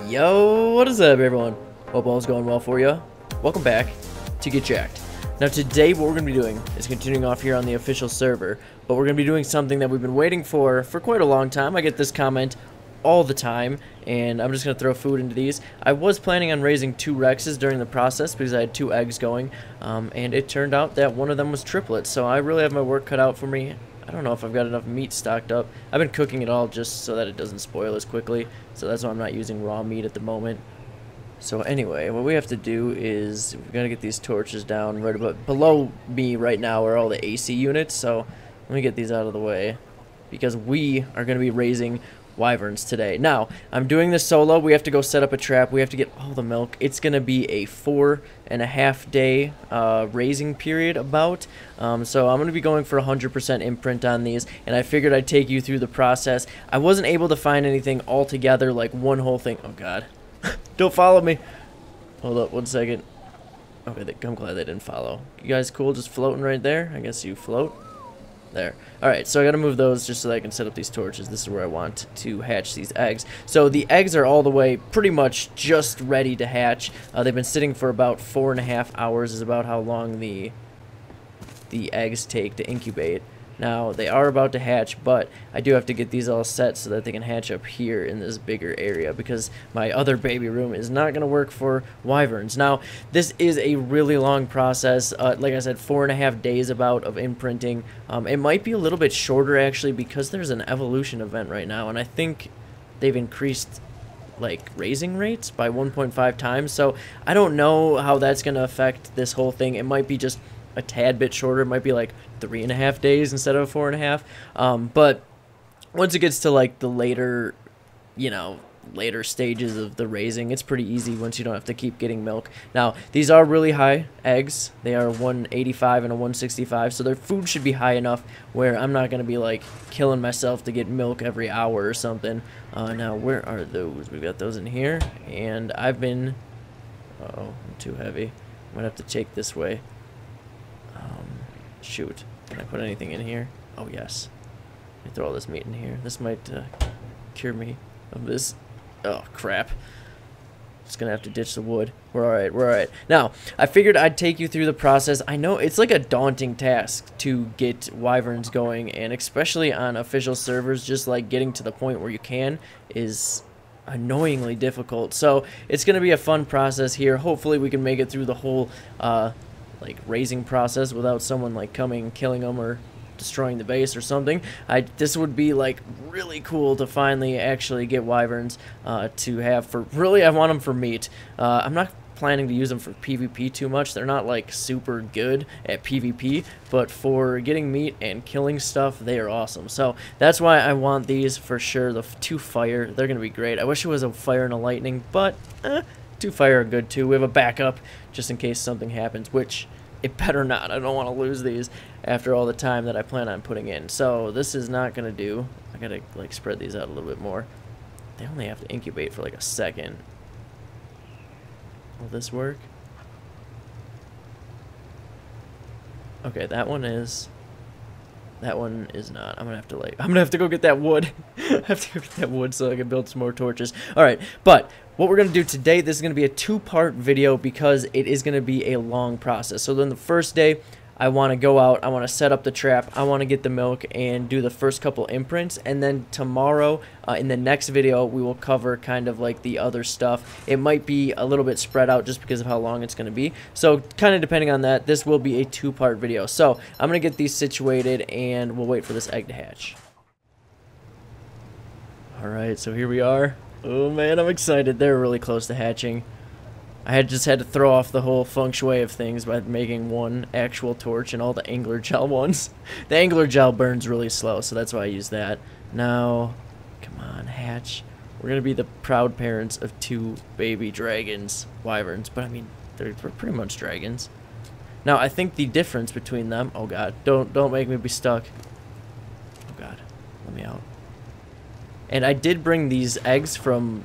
Yo, what is up, everyone? Hope all's going well for you. Welcome back to Get Jacked. Now today what we're going to be doing is continuing off here on the official server, but we're going to be doing something that we've been waiting for quite a long time. I get this comment all the time, and I'm just going to throw food into these. I was planning on raising 2 Rexes during the process because I had 2 eggs going, and it turned out that one of them was triplets, so I really have my work cut out for me. I don't know if I've got enough meat stocked up. I've been cooking it all just so that it doesn't spoil as quickly, so that's why I'm not using raw meat at the moment. So anyway, what we have to do is we're going to get these torches down right about below me right now are all the AC units, so let me get these out of the way because we are going to be raising wyverns today. Now, I'm doing this solo. We have to go set up a trap. We have to get all the milk. It's going to be a 4.5 day raising period about. So I'm going to be going for 100% imprint on these, and I figured I'd take you through the process. I wasn't able to find anything altogether, like one whole thing. Oh, God. Don't follow me. Hold up 1 second. Okay, I'm glad they didn't follow. You guys cool just floating right there? I guess you float. There. Alright, so I gotta move those just so that I can set up these torches. This is where I want to hatch these eggs. So the eggs are all the way pretty much just ready to hatch. They've been sitting for about 4.5 hours is about how long the eggs take to incubate. Now, they are about to hatch, but I do have to get these all set so that they can hatch up here in this bigger area because my other baby room is not going to work for wyverns. Now, this is a really long process. Like I said, 4.5 days about of imprinting. It might be a little bit shorter, actually, because there's an evolution event right now, and I think they've increased like raising rates by 1.5 times, so I don't know how that's going to affect this whole thing. It might be just a tad bit shorter. It might be like 3.5 days instead of 4.5. But once it gets to like the later, later stages of the raising, it's pretty easy once you don't have to keep getting milk. Now, these are really high eggs. They are 185 and a 165, so their food should be high enough where I'm not going to be like killing myself to get milk every hour or something. Now, where are those? We've got those in here, and I've been... Uh-oh, I'm too heavy. I'm going to have to take this way. Shoot. Can I put anything in here? Oh, yes. Let me throw all this meat in here. This might cure me of this. Oh, crap. Just gonna have to ditch the wood. We're alright, we're alright. Now, I figured I'd take you through the process. I know it's like a daunting task to get wyverns going, and especially on official servers, just like getting to the point where you can is annoyingly difficult. So, it's gonna be a fun process here. Hopefully, we can make it through the whole like raising process without someone like coming, killing them, or destroying the base or something. This would be like really cool to finally actually get wyverns to have for, really I want them for meat. I'm not planning to use them for PvP too much. They're not like super good at PvP, but for getting meat and killing stuff, they are awesome. So that's why I want these for sure. The 2 fire, they're gonna be great. I wish it was a fire and a lightning, but 2 fire are good too. We have a backup just in case something happens, which it better not. I don't want to lose these after all the time that I plan on putting in. So this is not going to do. I got to like spread these out a little bit more. They only have to incubate for like a second. Will this work? Okay, that one is. That one is not. I'm gonna have to go get that wood. I have to go get that wood so I can build some more torches. Alright, but what we're gonna do today, this is gonna be a 2-part video because it is gonna be a long process. So then the first day, I want to go out, I want to set up the trap, I want to get the milk and do the first couple imprints, and then tomorrow in the next video we will cover kind of like the other stuff. It might be a little bit spread out just because of how long it's going to be, so kind of depending on that, this will be a 2-part video. So I'm going to get these situated and we'll wait for this egg to hatch. Alright, so here we are. Oh man, I'm excited. They're really close to hatching. I just had to throw off the whole feng shui of things by making 1 actual torch and all the angler gel ones. The angler gel burns really slow, so that's why I use that. Now, come on, hatch. We're going to be the proud parents of 2 baby dragons, wyverns, but I mean, they're pretty much dragons. Now, I think the difference between them, oh god, don't make me be stuck. Oh god, let me out. And I did bring these eggs from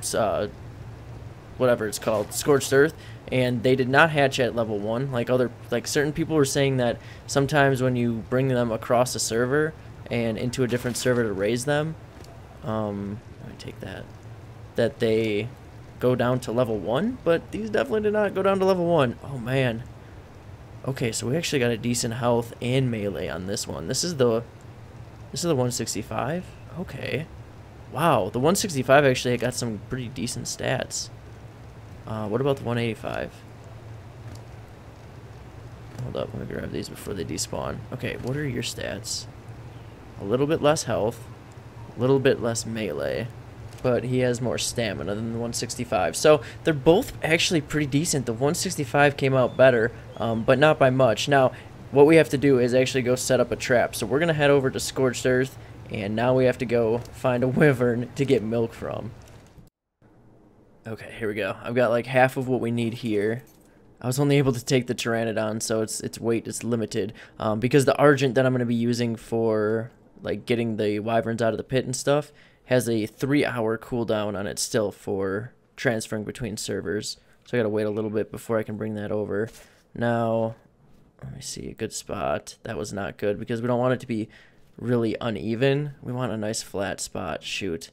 whatever it's called, Scorched Earth, and they did not hatch at level 1 like certain people were saying that sometimes when you bring them across a server and into a different server to raise them, let me take that, they go down to level 1, but these definitely did not go down to level 1. Oh, man. Okay, so we actually got a decent health and melee on this one. This is the 165? Okay. Wow, the 165 actually got some pretty decent stats. What about the 185? Hold up, let me grab these before they despawn. Okay, what are your stats? A little bit less health, a little bit less melee, but he has more stamina than the 165. So they're both actually pretty decent. The 165 came out better, but not by much. Now, what we have to do is actually go set up a trap. So we're going to head over to Scorched Earth, and now we have to go find a wyvern to get milk from. Okay, here we go. I've got like half of what we need here. I was only able to take the Pteranodon, so its weight is limited. Because the Argent that I'm going to be using for like getting the wyverns out of the pit and stuff has a 3-hour cooldown on it still for transferring between servers. So I got to wait a little bit before I can bring that over. Now, let me see, a good spot. That was not good because we don't want it to be really uneven. We want a nice flat spot. Shoot.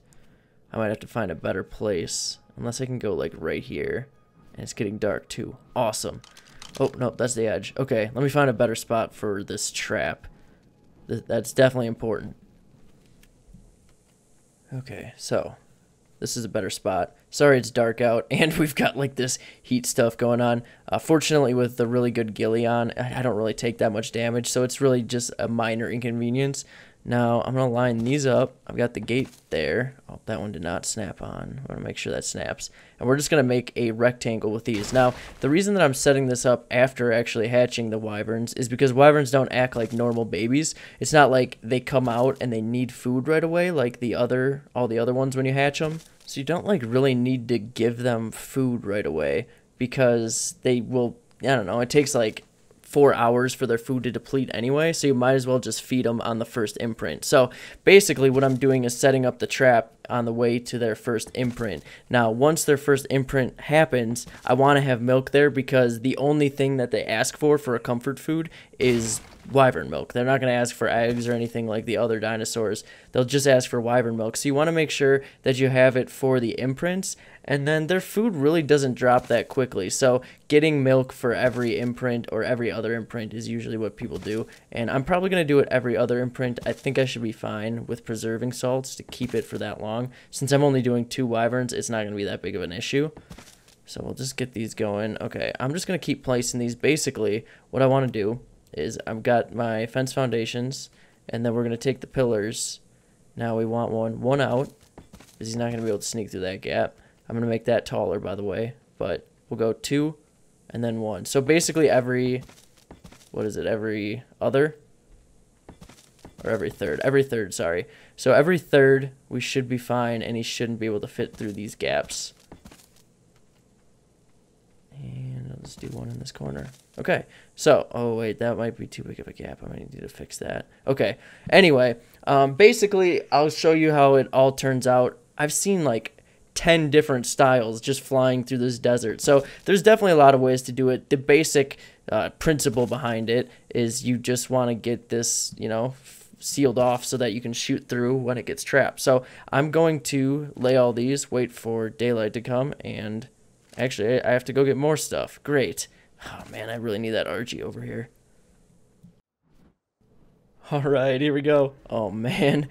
I might have to find a better place. Unless I can go like right here. And it's getting dark too. Awesome. Oh, no, that's the edge. Okay, let me find a better spot for this trap. That's definitely important. Okay, so this is a better spot. Sorry it's dark out, and we've got like this heat stuff going on. Fortunately, with the really good ghillie on, I don't really take that much damage, so it's really just a minor inconvenience. Now, I'm going to line these up. I've got the gate there. Oh, that one did not snap on. I want to make sure that snaps. And we're just going to make a rectangle with these. Now, the reason that I'm setting this up after actually hatching the wyverns is because wyverns don't act like normal babies. It's not like they come out and they need food right away like all the other ones when you hatch them. So you don't like really need to give them food right away because they will, I don't know, it takes like 4 hours for their food to deplete anyway, so you might as well just feed them on the first imprint. So basically what I'm doing is setting up the trap on the way to their first imprint. Now, once their first imprint happens, I want to have milk there because the only thing that they ask for a comfort food is wyvern milk. They're not going to ask for eggs or anything like the other dinosaurs. They'll just ask for wyvern milk. So you want to make sure that you have it for the imprints, and then their food really doesn't drop that quickly. So getting milk for every imprint or every other imprint is usually what people do. And I'm probably going to do it every other imprint. I think I should be fine with preserving salts to keep it for that long. Since I'm only doing 2 wyverns, it's not going to be that big of an issue. So we'll just get these going. Okay, I'm just going to keep placing these. Basically, what I want to do is I've got my fence foundations, and then we're going to take the pillars. Now we want one out, because he's not going to be able to sneak through that gap. I'm going to make that taller, by the way, but we'll go 2 and then 1. So basically every, what is it, every other? Or every third? Every third, sorry. So every third, we should be fine, and he shouldn't be able to fit through these gaps. And let's do one in this corner. Okay, so, oh wait, that might be too big of a gap. I might need to fix that. Okay, anyway, basically, I'll show you how it all turns out. I've seen like 10 different styles just flying through this desert. So there's definitely a lot of ways to do it. The basic principle behind it is you just want to get this, you know, sealed off so that you can shoot through when it gets trapped. So I'm going to lay all these, wait for daylight to come, and actually I have to go get more stuff. Great. Oh man, I really need that RG over here. All right, here we go. Oh man,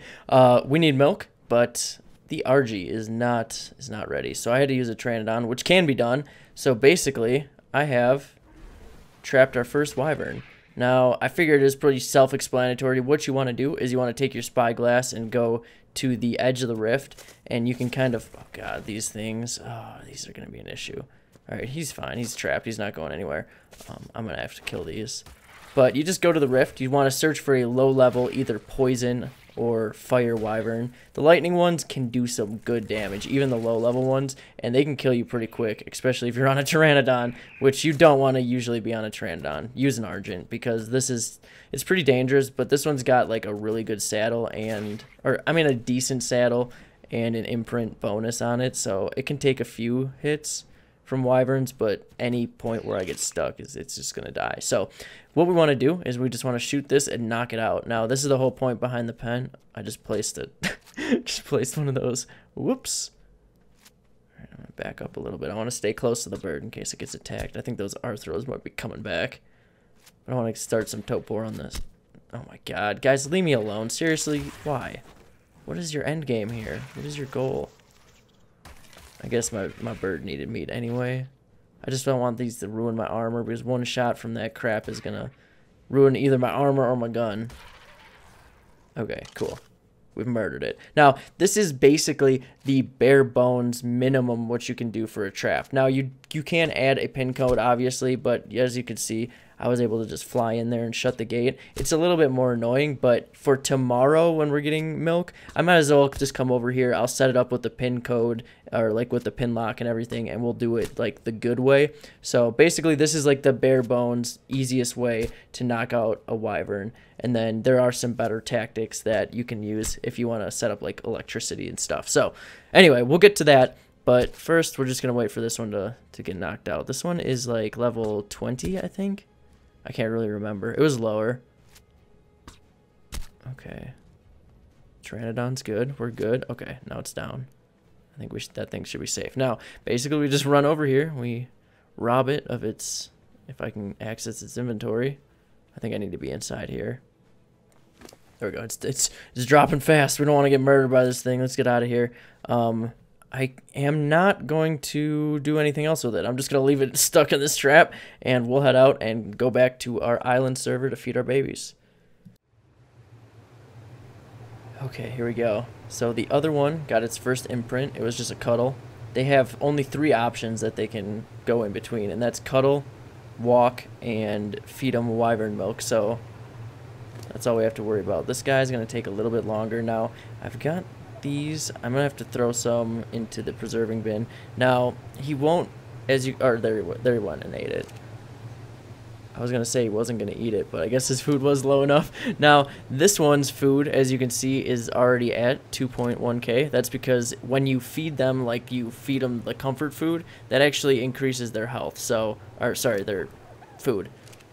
we need milk, but the RG is not ready. So I had to use a Pteranodon, which can be done. So basically, I have trapped our first wyvern. Now, I figured it is pretty self-explanatory. What you want to do is you want to take your spyglass and go to the edge of the rift, and you can kind of, oh god, these things, oh, these are going to be an issue. All right, he's fine. He's trapped. He's not going anywhere. I'm going to have to kill these. But you just go to the rift. You want to search for a low-level, either poison or fire wyvern. The lightning ones can do some good damage, even the low-level ones, and they can kill you pretty quick, especially if you're on a Pteranodon, which you don't want to usually be on a Pteranodon. Use an Argent, because it's pretty dangerous, but this one's got like a really good saddle a decent saddle and an imprint bonus on it, so it can take a few hits from wyverns, but any point where I get stuck it's just gonna die. So what we want to do is we just want to shoot this and knock it out. Now this is the whole point behind the pen. I just placed it. Just placed one of those. Whoops. Alright, I'm gonna back up a little bit. I want to stay close to the bird in case it gets attacked. I think those Arthros might be coming back. I want to start some Topor on this. Oh my god. Guys, leave me alone. Seriously, why? What is your end game here? What is your goal? I guess my bird needed meat anyway. I just don't want these to ruin my armor because one shot from that crap is gonna ruin either my armor or my gun. Okay, cool. We've murdered it. Now, this is basically the bare bones minimum what you can do for a trap. Now, you can add a pin code, obviously, but as you can see, I was able to just fly in there and shut the gate. It's a little bit more annoying, but for tomorrow when we're getting milk, I might as well just come over here. I'll set it up with the pin code or like with the pin lock and everything, and we'll do it like the good way. So basically, this is like the bare bones, easiest way to knock out a wyvern. And then there are some better tactics that you can use if you want to set up like electricity and stuff. So anyway, we'll get to that. But first, we're just going to wait for this one to get knocked out. This one is like level 20, I think. I can't really remember. It was lower. Okay. Pteranodon's good. We're good. Okay, now it's down. I think that thing should be safe. Now, basically, we just run over here. We rob it of its, if I can access its inventory. I think I need to be inside here. There we go. It's dropping fast. We don't want to get murdered by this thing. Let's get out of here. I am not going to do anything else with it. I'm just going to leave it stuck in this trap, and we'll head out and go back to our island server to feed our babies. Okay, here we go. So the other one got its first imprint. It was just a cuddle. They have only 3 options that they can go in between, and that's cuddle, walk, and feed them wyvern milk. So that's all we have to worry about. This guy's going to take a little bit longer. Now, I've got these. I'm gonna have to throw some into the preserving bin. Now he won't, as you or there he went and ate it. I was gonna say he wasn't gonna eat it, but I guess his food was low enough. Now this one's food, as you can see, is already at 2.1k. That's because when you feed them, like you feed them the comfort food, that actually increases their health. So, or sorry, their food.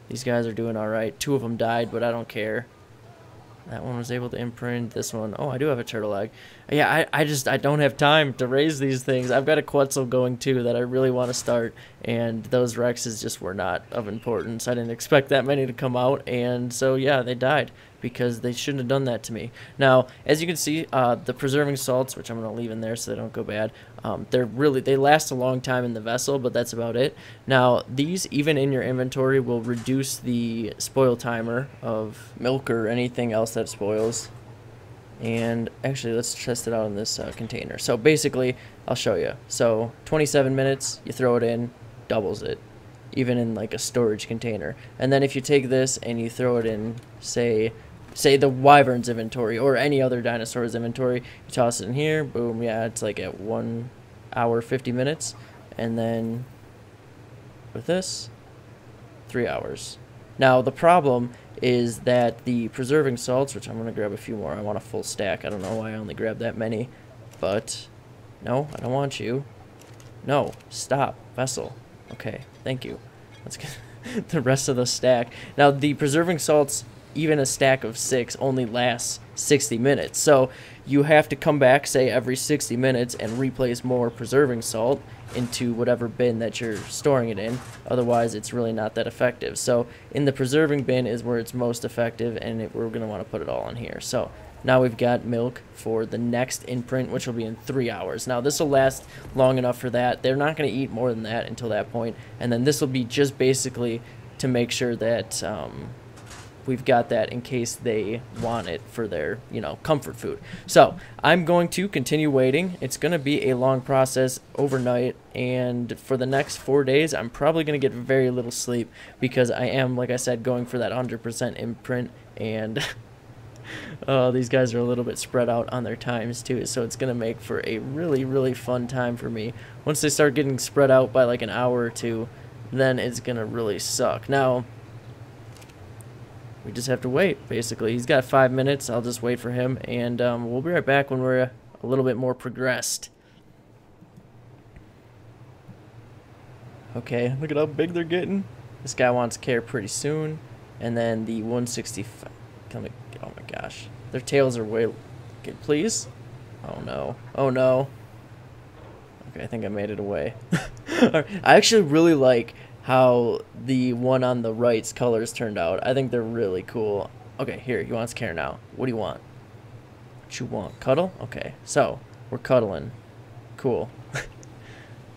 These guys are doing all right. 2 of them died, but I don't care. That one was able to imprint. This one, oh, I do have a turtle egg. Yeah, I don't have time to raise these things. I've got a Quetzal going too that I really want to start, and those Rexes just were not of importance. I didn't expect that many to come out, and so yeah, they died because they shouldn't have done that to me. Now, as you can see, the preserving salts, which I'm going to leave in there so they don't go bad, they last a long time in the vessel, but that's about it. Now, these, even in your inventory, will reduce the spoil timer of milk or anything else that spoils. And actually, let's test it out in this container. So basically, I'll show you. So 27 minutes, you throw it in, doubles it, even in like a storage container. And then if you take this and you throw it in, say the wyvern's inventory or any other dinosaur's inventory, you toss it in here, boom, yeah, it's like at 1 hour 50 minutes. And then with this, 3 hours. Now the problem is that the preserving salts, which I'm going to grab a few more. I want a full stack. I don't know why I only grabbed that many, but no, I don't want you. No, stop, vessel. Okay, thank you. Let's get the rest of the stack. Now, the preserving salts, even a stack of 6, only lasts 60 minutes. So you have to come back, say, every 60 minutes and replace more preserving salt into whatever bin that you're storing it in. Otherwise, it's really not that effective. So in the preserving bin is where it's most effective, and we're going to want to put it all in here. So now we've got milk for the next imprint, which will be in 3 hours. Now, this will last long enough for that. They're not going to eat more than that until that point. And then this will be just basically to make sure that we've got that in case they want it for their, comfort food. So I'm going to continue waiting. It's going to be a long process overnight, and for the next 4 days, I'm probably going to get very little sleep because I am, like I said, going for that 100% imprint, and these guys are a little bit spread out on their times too, so it's going to make for a really, really fun time for me. Once they start getting spread out by like an hour or two, then it's going to really suck. Now, we just have to wait, basically. He's got 5 minutes. I'll just wait for him, and we'll be right back when we're a little bit more progressed. Okay, look at how big they're getting. This guy wants care pretty soon. And then the 165... Oh my gosh. Their tails are way... Okay, please? Oh no. Oh no. Okay, I think I made it away. I actually really like how the one on the right's colors turned out. I think they're really cool. Okay, here, he wants care now. What do you want? What you want? Cuddle? Okay, so we're cuddling. Cool.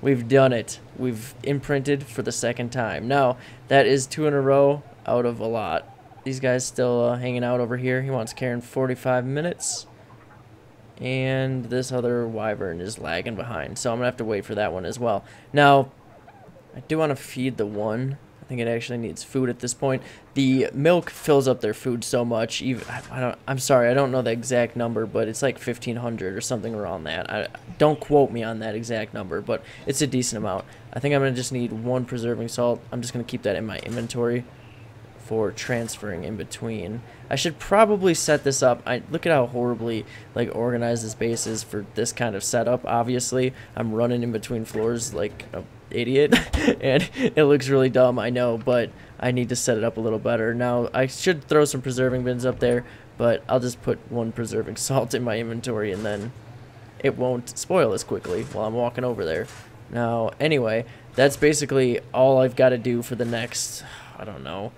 We've done it. We've imprinted for the second time. Now, that is 2 in a row out of a lot. These guys still hanging out over here. He wants care in 45 minutes. And this other wyvern is lagging behind, so I'm going to have to wait for that one as well. Now, I do want to feed the one. I think it actually needs food at this point. The milk fills up their food so much. I'm sorry, I don't know the exact number, but it's like 1,500 or something around that. Don't quote me on that exact number, but it's a decent amount. I think I'm going to just need 1 preserving salt. I'm just going to keep that in my inventory for transferring in between. I should probably set this up. Look at how horribly like organized this base is for this kind of setup. Obviously, I'm running in between floors like an idiot, and it looks really dumb, I know, but I need to set it up a little better. Now, I should throw some preserving bins up there, but I'll just put 1 preserving salt in my inventory, and then it won't spoil as quickly while I'm walking over there. Now, anyway, that's basically all I've got to do for the next, I don't know,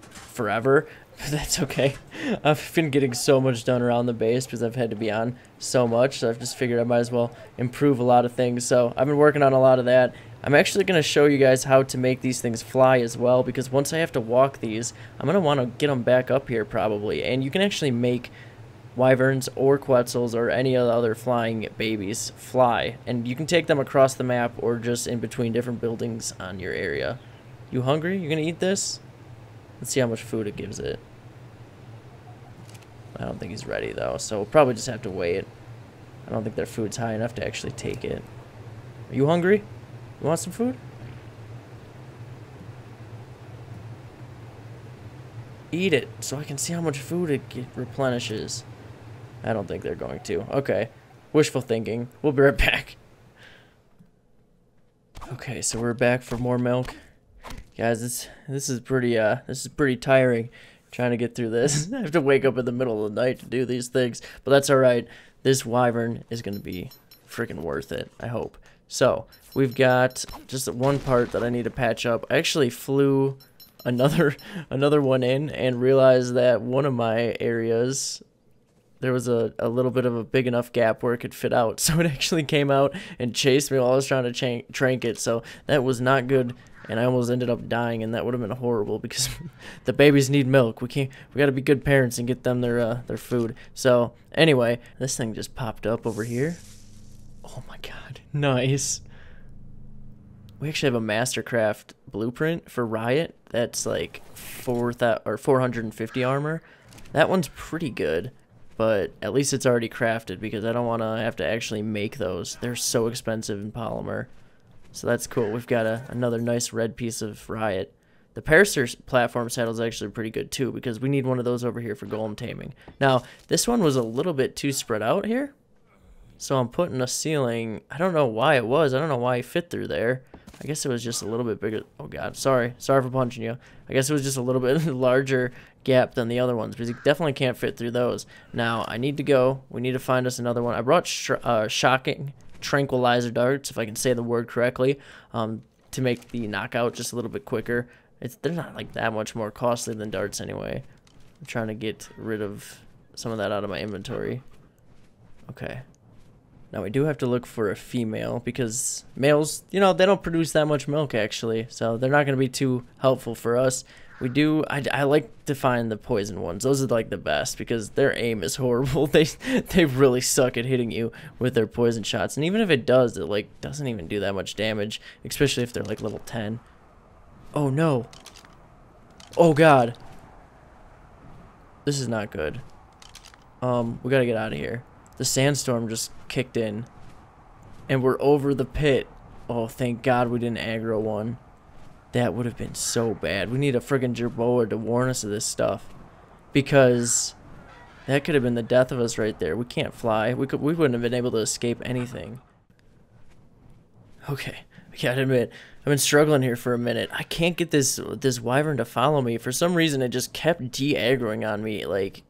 forever. That's okay. I've been getting so much done around the base because I've had to be on so much, so I've just figured I might as well improve a lot of things. So I've been working on a lot of that. I'm actually going to show you guys how to make these things fly as well, because once I have to walk these, I'm going to want to get them back up here probably. And you can actually make wyverns or quetzals or any other flying babies fly, and you can take them across the map or just in between different buildings on your area. You hungry? You gonna eat this? Let's see how much food it gives it. I don't think he's ready though, so we'll probably just have to wait. I don't think their food's high enough to actually take it. Are you hungry? You want some food? Eat it so I can see how much food it replenishes. I don't think they're going to. Okay. Wishful thinking. We'll be right back. Okay, so we're back for more milk. Guys, this is pretty tiring trying to get through this. I have to wake up in the middle of the night to do these things, but that's all right. This wyvern is going to be freaking worth it, I hope. So, we've got just one part that I need to patch up. I actually flew another one in and realized that one of my areas, there was a little bit of a big enough gap where it could fit out. So it actually came out and chased me while I was trying to trank it. So that was not good, and I almost ended up dying, and that would have been horrible because the babies need milk. We got to be good parents and get them their food. So anyway, this thing just popped up over here. Oh my god, nice. We actually have a Mastercraft blueprint for Riot that's like 450 armor. That one's pretty good, but at least it's already crafted because I don't want to have to actually make those. They're so expensive in polymer. So that's cool. We've got another nice red piece of Riot. The Parasaur platform saddle is actually pretty good too because we need one of those over here for golem taming. Now, this one was a little bit too spread out here. So I'm putting a ceiling. I don't know why it was. I don't know why it fit through there. I guess it was just a little bit bigger. Oh god, sorry for punching you. I guess it was just a little bit larger gap than the other ones because you definitely can't fit through those. Now I need to go. We need to find us another one. I brought shocking tranquilizer darts, if I can say the word correctly, to make the knockout just a little bit quicker. They're not like that much more costly than darts anyway. I'm trying to get rid of some of that out of my inventory. Okay. Now, we do have to look for a female because males, you know, they don't produce that much milk, actually. So they're not going to be too helpful for us. I like to find the poison ones. Those are, like, the best because their aim is horrible. They really suck at hitting you with their poison shots. And even if it does, it, like, doesn't even do that much damage, especially if they're, like, level 10. Oh, no. Oh, God. This is not good. We got to get out of here. The sandstorm just kicked in, and we're over the pit. Oh, thank God we didn't aggro one. That would have been so bad. We need a friggin' jerboa to warn us of this stuff, because that could have been the death of us right there. We can't fly. We wouldn't have been able to escape anything. Okay, I gotta admit, I've been struggling here for a minute. I can't get this wyvern to follow me. For some reason, it just kept de-aggroing on me, like,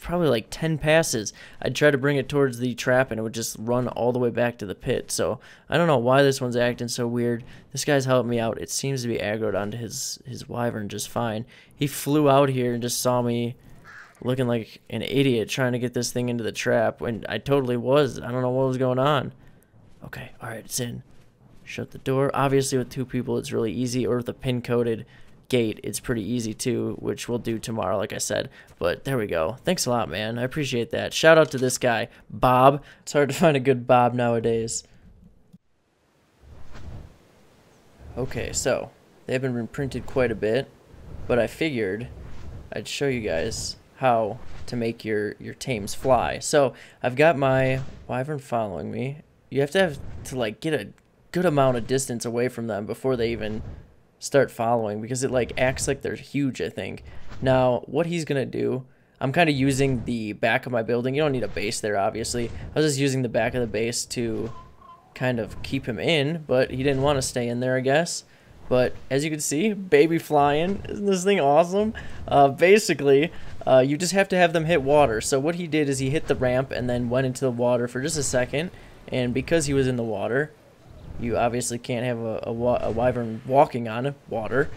probably like 10 passes, I'd try to bring it towards the trap and it would just run all the way back to the pit. So I don't know why this one's acting so weird. This guy's helping me out. It seems to be aggroed onto his wyvern just fine. He flew out here and just saw me looking like an idiot trying to get this thing into the trap when I totally was. I don't know what was going on. Okay, alright, it's in. Shut the door. Obviously with 2 people it's really easy, or with a pin coded gate it's pretty easy too, which we'll do tomorrow like I said. But there we go. Thanks a lot, man. I appreciate that. Shout out to this guy Bob. It's hard to find a good Bob nowadays. Okay, so they've been imprinted quite a bit, but I figured I'd show you guys how to make your tames fly. So I've got my wyvern following me. You have to like get a good amount of distance away from them before they even start following, because it like acts like they're huge, I think. Now what he's gonna do, I'm kind of using the back of my building. You don't need a base there, obviously. I was just using the back of the base to kind of keep him in, but he didn't want to stay in there, I guess. But as you can see, baby flying. Isn't this thing awesome? Basically, you just have to have them hit water. So what he did is he hit the ramp and then went into the water for just a second, and because he was in the water, you obviously can't have a wyvern walking on water.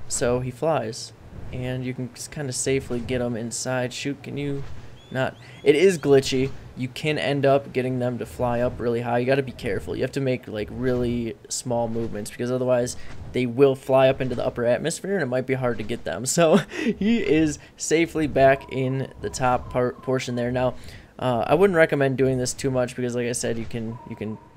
So he flies. And you can just kind of safely get him inside. Shoot, can you not? It is glitchy. You can end up getting them to fly up really high. You got to be careful. You have to make like really small movements, because otherwise they will fly up into the upper atmosphere and it might be hard to get them. So he is safely back in the top portion there. Now, I wouldn't recommend doing this too much, because like I said, you can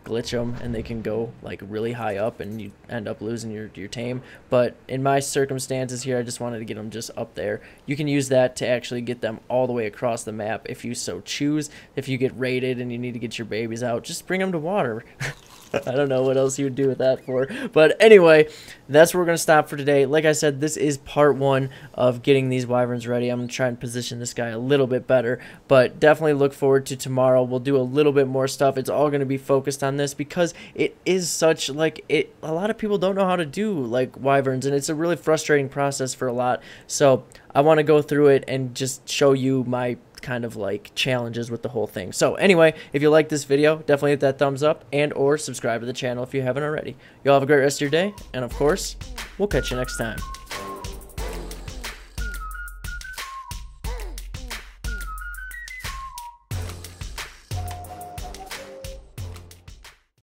glitch them and they can go like really high up and you end up losing your tame. But in my circumstances here, I just wanted to get them just up there. You can use that to actually get them all the way across the map if you so choose. If you get raided and you need to get your babies out, just bring them to water. I don't know what else you would do with that for. But anyway, that's where we're going to stop for today. Like I said, this is part 1 of getting these wyverns ready. I'm going to try and position this guy a little bit better. But definitely look forward to tomorrow. We'll do a little bit more stuff. It's all going to be focused on this, because it is such like a lot of people don't know how to do like wyverns, and it's a really frustrating process for a lot. So I want to go through it and just show you my kind of like challenges with the whole thing. So anyway, if you like this video, definitely hit that thumbs up and or subscribe to the channel if you haven't already. Y'all have a great rest of your day, and of course, we'll catch you next time.